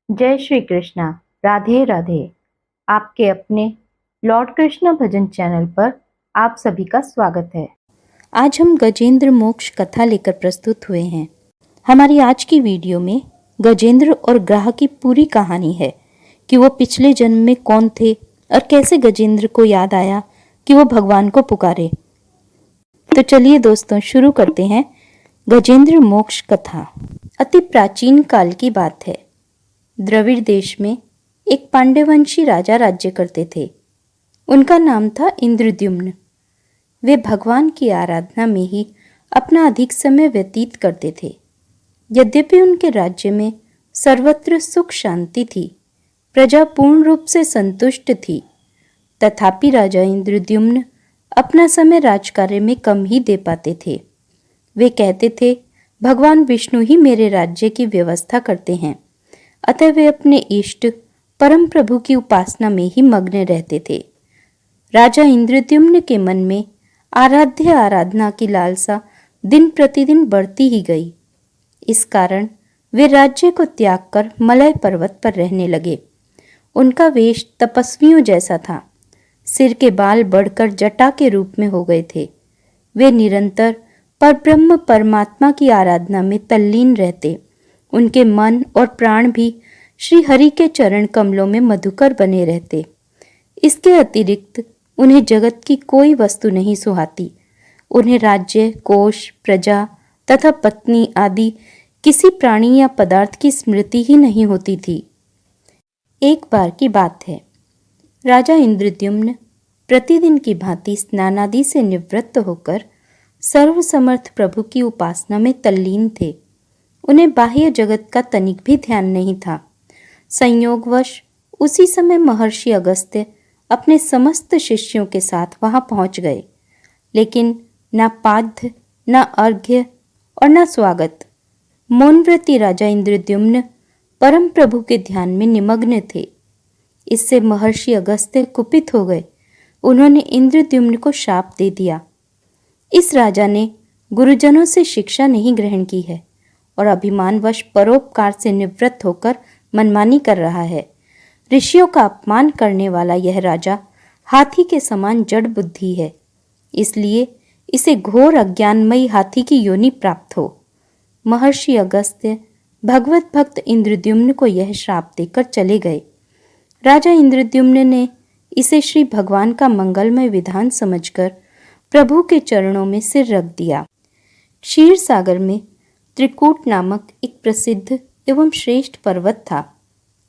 जय श्री कृष्णा। राधे राधे। आपके अपने लॉर्ड कृष्ण भजन चैनल पर आप सभी का स्वागत है। आज हम गजेंद्र मोक्ष कथा लेकर प्रस्तुत हुए हैं। हमारी आज की वीडियो में गजेंद्र और ग्राह की पूरी कहानी है कि वो पिछले जन्म में कौन थे और कैसे गजेंद्र को याद आया कि वो भगवान को पुकारे। तो चलिए दोस्तों शुरू करते हैं गजेंद्र मोक्ष कथा। अति प्राचीन काल की बात है। द्रविड़ देश में एक पांड्यवंशी राजा राज्य करते थे। उनका नाम था इंद्रद्युम्न। वे भगवान की आराधना में ही अपना अधिक समय व्यतीत करते थे। यद्यपि उनके राज्य में सर्वत्र सुख शांति थी, प्रजा पूर्ण रूप से संतुष्ट थी, तथापि राजा इंद्रद्युम्न अपना समय राजकार्य में कम ही दे पाते थे। वे कहते थे, भगवान विष्णु ही मेरे राज्य की व्यवस्था करते हैं, अतः वे अपने इष्ट परम प्रभु की उपासना में ही मग्न रहते थे। राजा इंद्रद्युम्न के मन में आराध्य आराधना की लालसा दिन प्रतिदिन बढ़ती ही गई। इस कारण वे राज्य को त्याग कर मलय पर्वत पर रहने लगे। उनका वेश तपस्वियों जैसा था। सिर के बाल बढ़कर जटा के रूप में हो गए थे। वे निरंतर परब्रह्म परमात्मा की आराधना में तल्लीन रहते। उनके मन और प्राण भी श्री हरि के चरण कमलों में मधुकर बने रहते। इसके अतिरिक्त उन्हें जगत की कोई वस्तु नहीं सुहाती। उन्हें राज्य, कोष, प्रजा तथा पत्नी आदि किसी प्राणी या पदार्थ की स्मृति ही नहीं होती थी। एक बार की बात है, राजा इंद्रद्युम्न प्रतिदिन की भांति स्नानादि से निवृत्त होकर सर्वसमर्थ प्रभु की उपासना में तल्लीन थे। उन्हें बाह्य जगत का तनिक भी ध्यान नहीं था। संयोगवश उसी समय महर्षि अगस्त्य अपने समस्त शिष्यों के साथ वहां पहुंच गए, लेकिन न पाद्य, न अर्घ्य और न स्वागत। मौनव्रती राजा इंद्रद्युम्न परम प्रभु के ध्यान में निमग्न थे। इससे महर्षि अगस्त्य कुपित हो गए। उन्होंने इंद्रद्युम्न को शाप दे दिया। इस राजा ने गुरुजनों से शिक्षा नहीं ग्रहण की है और अभिमानवश परोपकार से निवृत्त होकर मनमानी कर रहा है। ऋषियों का अपमान करने वाला यह राजा हाथी के समान जड़ बुद्धि है, इसलिए इसे घोर अज्ञानमयी हाथी की योनि प्राप्त हो। महर्षि अगस्त्य भगवत भक्त इंद्रद्युम्न को यह श्राप देकर चले गए। राजा इंद्रद्युम्न ने इसे श्री भगवान का मंगलमय विधान समझकर प्रभु के चरणों में सिर रख दिया। क्षीर सागर में त्रिकूट नामक एक प्रसिद्ध एवं श्रेष्ठ पर्वत था।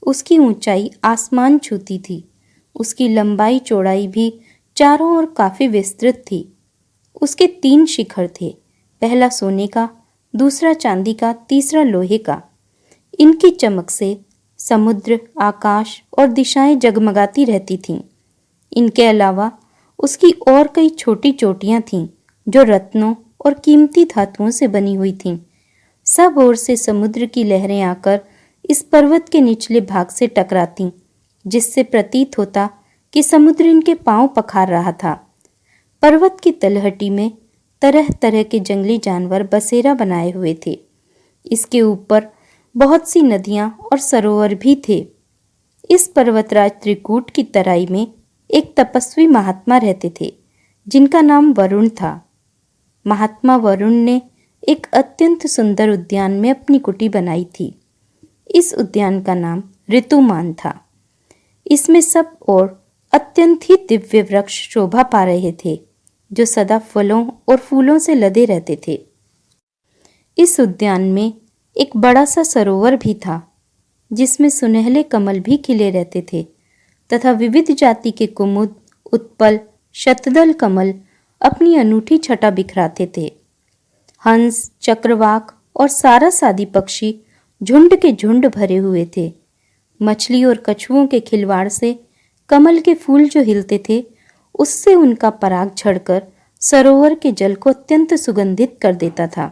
उसकी ऊंचाई आसमान छूती थी। उसकी लंबाई चौड़ाई भी चारों ओर काफी विस्तृत थी। उसके 3 शिखर थे, पहला सोने का, दूसरा चांदी का, तीसरा लोहे का। इनकी चमक से समुद्र, आकाश और दिशाएं जगमगाती रहती थीं। इनके अलावा उसकी और कई छोटी चोटियां थीं जो रत्नों और कीमती धातुओं से बनी हुई थीं। सब ओर से समुद्र की लहरें आकर इस पर्वत के निचले भाग से टकराती, जिससे प्रतीत होता कि समुद्र इनके पांव पखार रहा था। पर्वत की तलहटी में तरह तरह के जंगली जानवर बसेरा बनाए हुए थे। इसके ऊपर बहुत सी नदियां और सरोवर भी थे। इस पर्वतराज त्रिकूट की तराई में एक तपस्वी महात्मा रहते थे, जिनका नाम वरुण था। महात्मा वरुण ने एक अत्यंत सुंदर उद्यान में अपनी कुटी बनाई थी। इस उद्यान का नाम ऋतुमान था। इसमें सब ओर अत्यंत ही दिव्य वृक्ष शोभा पा रहे थे, जो सदा फलों और फूलों से लदे रहते थे। इस उद्यान में एक बड़ा सा सरोवर भी था, जिसमें सुनहले कमल भी खिले रहते थे तथा विविध जाति के कुमुद, उत्पल, शतदल कमल अपनी अनूठी छटा बिखराते थे। हंस, चक्रवाक और सारस आदि पक्षी झुंड के झुंड भरे हुए थे। मछली और कछुओं के खिलवाड़ से कमल के फूल जो हिलते थे, उससे उनका पराग झड़कर सरोवर के जल को अत्यंत सुगंधित कर देता था।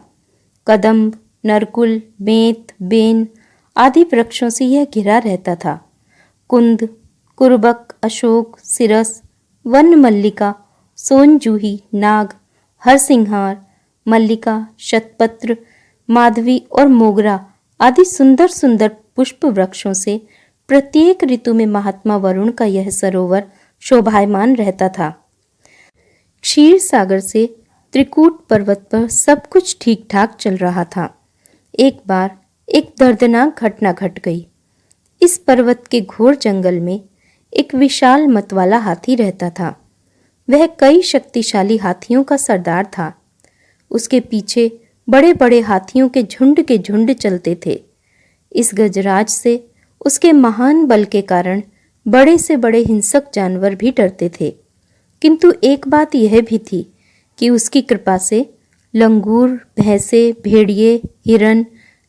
कदम्ब, नरकुल, बेंत, बेन आदि वृक्षों से यह घिरा रहता था। कुंद, कुरबक, अशोक, सिरस, वन मल्लिका, सोनजूही, नाग, हरसिंहार, मल्लिका, शतपत्र, माधवी और मोगरा आदि सुंदर सुंदर पुष्प वृक्षों से प्रत्येक ऋतु में महात्मा वरुण का यह सरोवर शोभायमान रहता था। क्षीर सागर से त्रिकूट पर्वत पर सब कुछ ठीक ठाक चल रहा था। एक बार एक दर्दनाक घटना घट गई। इस पर्वत के घोर जंगल में एक विशाल मतवाला हाथी रहता था। वह कई शक्तिशाली हाथियों का सरदार था। उसके पीछे बड़े बड़े हाथियों के झुंड चलते थे। इस गजराज से उसके महान बल के कारण बड़े से बड़े हिंसक जानवर भी डरते थे। किंतु एक बात यह भी थी कि उसकी कृपा से लंगूर, भैंसे, भेड़िए, हिरन,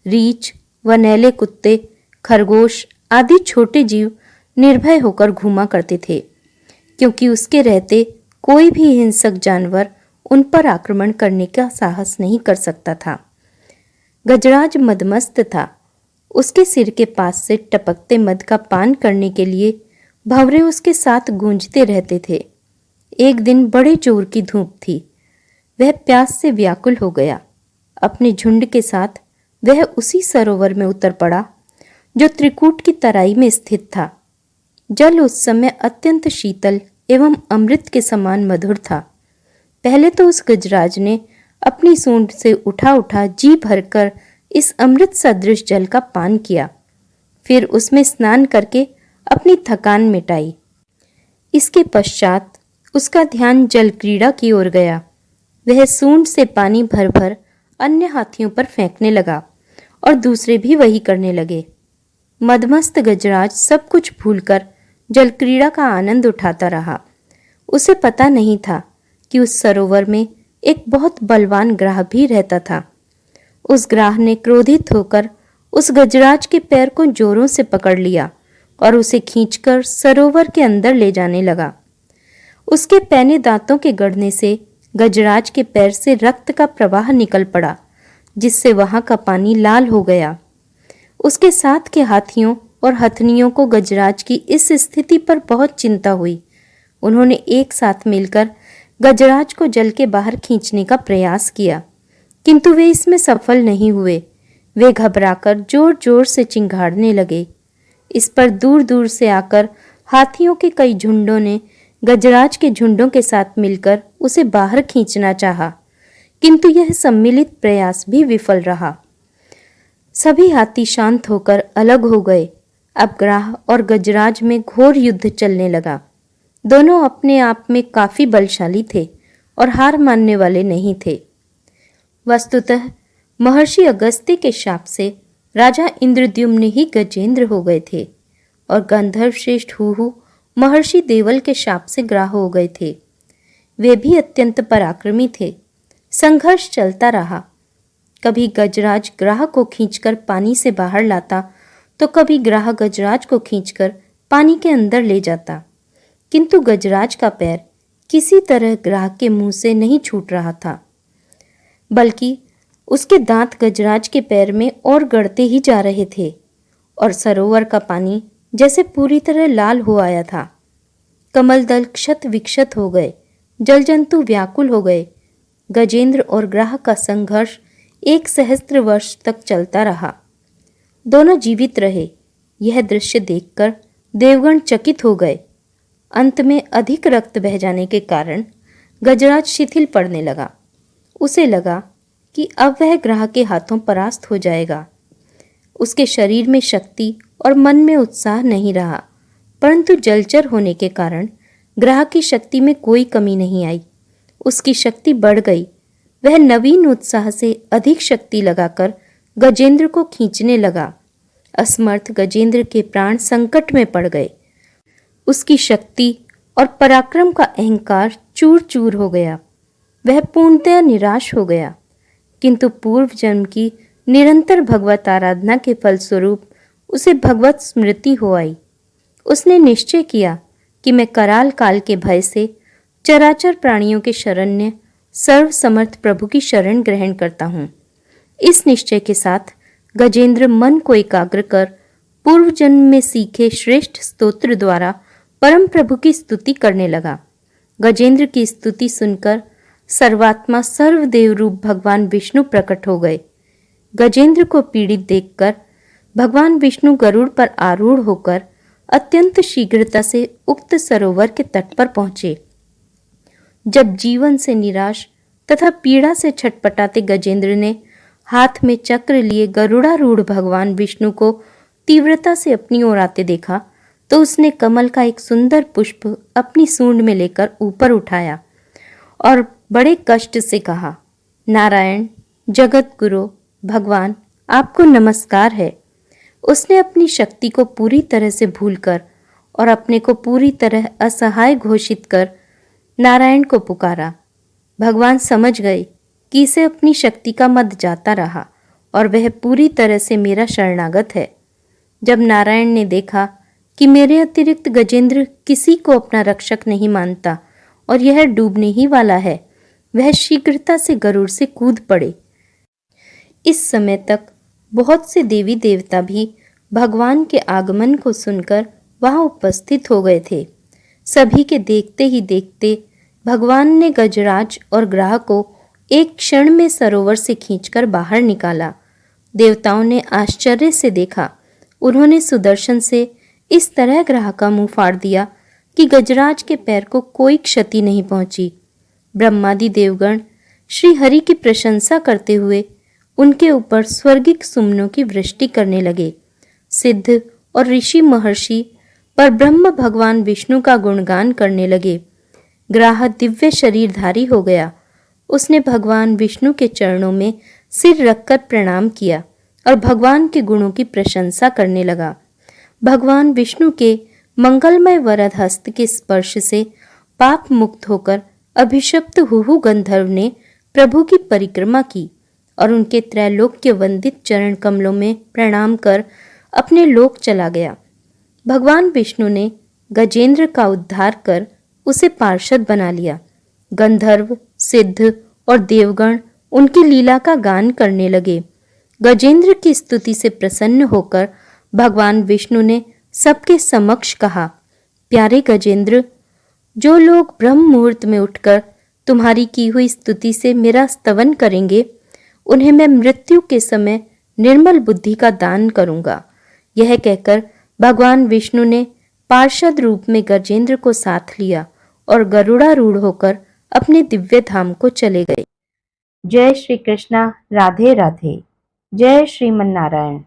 रीछ, वनैले कुत्ते, खरगोश आदि छोटे जीव निर्भय होकर घूमा करते थे, क्योंकि उसके रहते कोई भी हिंसक जानवर उन पर आक्रमण करने का साहस नहीं कर सकता था। गजराज मदमस्त था। उसके सिर के पास से टपकते मद का पान करने के लिए भंवरे उसके साथ गूंजते रहते थे। एक दिन बड़े जोर की धूप थी। वह प्यास से व्याकुल हो गया। अपने झुंड के साथ वह उसी सरोवर में उतर पड़ा जो त्रिकूट की तराई में स्थित था। जल उस समय अत्यंत शीतल एवं अमृत के समान मधुर था। पहले तो उस गजराज ने अपनी सूंड से उठा जी भरकर इस अमृत सदृश जल का पान किया। फिर उसमें स्नान करके अपनी थकान मिटाई। इसके पश्चात उसका ध्यान जल क्रीड़ा की ओर गया। वह सूंड से पानी भर भर अन्य हाथियों पर फेंकने लगा और दूसरे भी वही करने लगे। मदमस्त गजराज सब कुछ भूलकर जल क्रीड़ा का आनंद उठाता रहा। उसे पता नहीं था कि उस सरोवर में एक बहुत बलवान ग्राह भी रहता था। उस ग्राह ने क्रोधित होकर उस गजराज के पैर को जोरों से पकड़ लिया और उसे खींचकर सरोवर के अंदर ले जाने लगा। उसके पैने दांतों के गड़ने से गजराज के पैर से रक्त का प्रवाह निकल पड़ा, जिससे वहां का पानी लाल हो गया। उसके साथ के हाथियों और हथनियों को गजराज की इस स्थिति पर बहुत चिंता हुई। उन्होंने एक साथ मिलकर गजराज को जल के बाहर खींचने का प्रयास किया, किंतु वे इसमें सफल नहीं हुए। वे घबराकर जोर जोर से चिंघाड़ने लगे। इस पर दूर दूर से आकर हाथियों के कई झुंडों ने गजराज के झुंडों के साथ मिलकर उसे बाहर खींचना चाहा, किंतु यह सम्मिलित प्रयास भी विफल रहा। सभी हाथी शांत होकर अलग हो गए। अब ग्राह और गजराज में घोर युद्ध चलने लगा। दोनों अपने आप में काफी बलशाली थे और हार मानने वाले नहीं थे। वस्तुतः महर्षि अगस्त्य के शाप से राजा इंद्रद्युम्न ही गजेंद्र हो गए थे और गंधर्व श्रेष्ठ हुहु महर्षि देवल के शाप से ग्राह हो गए थे। वे भी अत्यंत पराक्रमी थे। संघर्ष चलता रहा। कभी गजराज ग्राह को खींचकर पानी से बाहर लाता तो कभी ग्राह गजराज को खींचकर पानी के अंदर ले जाता, किंतु गजराज का पैर किसी तरह ग्राह के मुंह से नहीं छूट रहा था, बल्कि उसके दांत गजराज के पैर में और गड़ते ही जा रहे थे और सरोवर का पानी जैसे पूरी तरह लाल हो आया था। कमल दल क्षत विक्षत हो गए, जल जंतु व्याकुल हो गए। गजेंद्र और ग्राह का संघर्ष 1 सहस्त्र वर्ष तक चलता रहा। दोनों जीवित रहे। यह दृश्य देखकर देवगण चकित हो गए। अंत में अधिक रक्त बह जाने के कारण गजराज शिथिल पड़ने लगा। उसे लगा कि अब वह ग्राह के हाथों परास्त हो जाएगा। उसके शरीर में शक्ति और मन में उत्साह नहीं रहा, परंतु जलचर होने के कारण ग्राह की शक्ति में कोई कमी नहीं आई। उसकी शक्ति बढ़ गई। वह नवीन उत्साह से अधिक शक्ति लगाकर गजेंद्र को खींचने लगा। असमर्थ गजेंद्र के प्राण संकट में पड़ गए। उसकी शक्ति और पराक्रम का अहंकार चूर चूर हो गया। वह पूर्णतया निराश हो गया, किंतु पूर्व जन्म की निरंतर भगवत आराधना के फलस्वरूप उसे भगवत स्मृति हो आई। उसने निश्चय किया कि मैं कराल काल के भय से चराचर प्राणियों के शरण्य सर्वसमर्थ प्रभु की शरण ग्रहण करता हूँ। इस निश्चय के साथ गजेंद्र मन को एकाग्र कर पूर्व जन्म में सीखे श्रेष्ठ स्तोत्र द्वारा परम प्रभु की स्तुति करने लगा। गजेंद्र की स्तुति सुनकर सर्वात्मा सर्वदेव रूप भगवान विष्णु प्रकट हो गए। गजेंद्र को पीड़ित देखकर भगवान विष्णु गरुड़ पर आरूढ़ होकर अत्यंत शीघ्रता से उक्त सरोवर के तट पर पहुंचे। जब जीवन से निराश तथा पीड़ा से छटपटाते गजेंद्र ने हाथ में चक्र लिए गरुड़ारूढ़ भगवान विष्णु को तीव्रता से अपनी ओर आते देखा, तो उसने कमल का एक सुंदर पुष्प अपनी सूंड में लेकर ऊपर उठाया और बड़े कष्ट से कहा, नारायण, जगत गुरु, भगवान, आपको नमस्कार है। उसने अपनी शक्ति को पूरी तरह से भूलकर और अपने को पूरी तरह असहाय घोषित कर नारायण को पुकारा। भगवान समझ गए कि इसे अपनी शक्ति का मद जाता रहा और वह पूरी तरह से मेरा शरणागत है। जब नारायण ने देखा कि मेरे अतिरिक्त गजेंद्र किसी को अपना रक्षक नहीं मानता और यह डूबने ही वाला है, वह शीघ्रता से गरुड़ से कूद पड़े। इस समय तक बहुत से देवी देवता भी भगवान के आगमन को सुनकर वहां उपस्थित हो गए थे। सभी के देखते ही देखते भगवान ने गजराज और ग्राह को एक क्षण में सरोवर से खींचकर बाहर निकाला। देवताओं ने आश्चर्य से देखा। उन्होंने सुदर्शन से इस तरह ग्राह का मुंह फाड़ दिया कि गजराज के पैर को कोई क्षति नहीं पहुंची। ब्रह्मादि देवगण श्री हरि की प्रशंसा करते हुए उनके ऊपर स्वर्गिक सुमनों की वृष्टि करने लगे। सिद्ध और ऋषि महर्षि पर ब्रह्म भगवान विष्णु का गुणगान करने लगे। ग्राह दिव्य शरीरधारी हो गया। उसने भगवान विष्णु के चरणों में सिर रखकर प्रणाम किया और भगवान के गुणों की प्रशंसा करने लगा। भगवान विष्णु के मंगलमय वरद हस्त के स्पर्श से पाप मुक्त होकर अभिशप्त हुहु गंधर्व ने प्रभु की परिक्रमा की और उनके त्रैलोक्य वंदित चरण कमलों में प्रणाम कर अपने लोक चला गया। भगवान विष्णु ने गजेंद्र का उद्धार कर उसे पार्षद बना लिया। गंधर्व, सिद्ध और देवगण उनकी लीला का गान करने लगे। गजेंद्र की स्तुति से प्रसन्न होकर भगवान विष्णु ने सबके समक्ष कहा, प्यारे गजेंद्र, जो लोग ब्रह्म मुहूर्त में उठकर तुम्हारी की हुई स्तुति से मेरा स्तवन करेंगे, उन्हें मैं मृत्यु के समय निर्मल बुद्धि का दान करूंगा। यह कहकर भगवान विष्णु ने पार्षद रूप में गजेंद्र को साथ लिया और गरुड़ारूढ़ होकर अपने दिव्य धाम को चले गए। जय श्री कृष्णा। राधे राधे। जय श्रीमन नारायण।